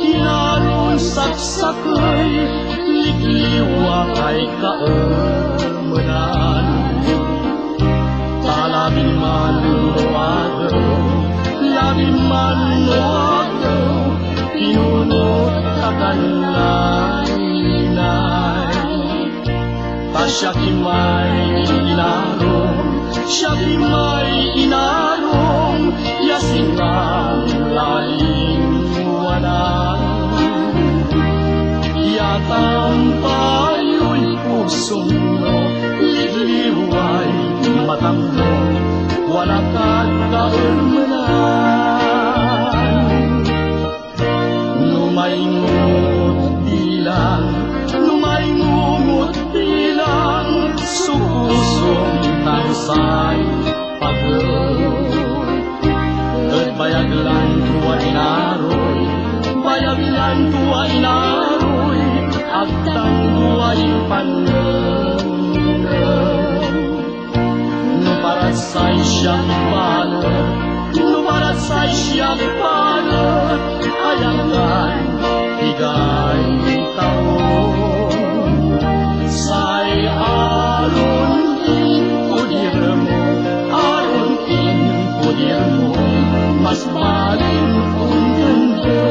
inaron saksakay, likiwa kay kaumunan. Talabing man luwagaw, labing man luwagaw, pinunot kaganlaynay. Siya kimay inarong, siya kimay inarong, yasing ang lalim wanan. Yatang payo'y pusong no, ligliway matang mo, wala kang kaurmanan. Numaingot bilang, numaingot bilang, sukusong tansay pagod. At bayaglan tuwa inaroy, bayaglan tuwa inaroy, agtang duway panengan. Nuparat say siyang palat, nuparat say siyang palat, ayangan higay taon. Say aron in pudir mo, aron in pudir mo, mas maling kung ganda.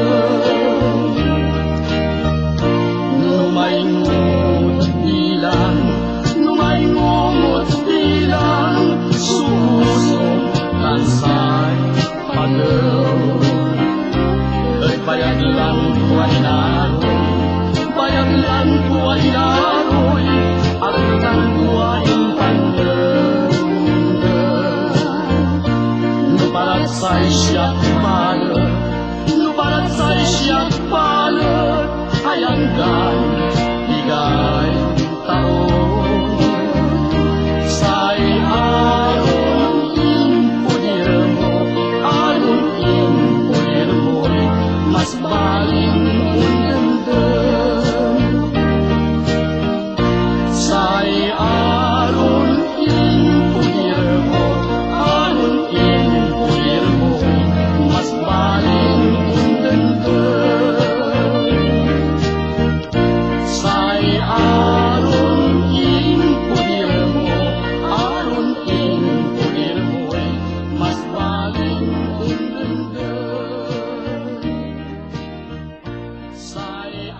Numaingot bilang, numaingot bilang, susong tansay pagod. At bayag lang tuwa inaroy, bayag lang tuwa inaroy, at ang tuwaing pangganda. Nuparat say siyak palat, nuparat say siyak palat, hayanggan higay taon. Say aron in pudir mo, aron in pudir mo, mas baling undanda. Say aron in pudir mo, aron in pudir mo, mas baling undanda. Say aron in pudir mo, aron in pudir mo, mas baling undanda. Say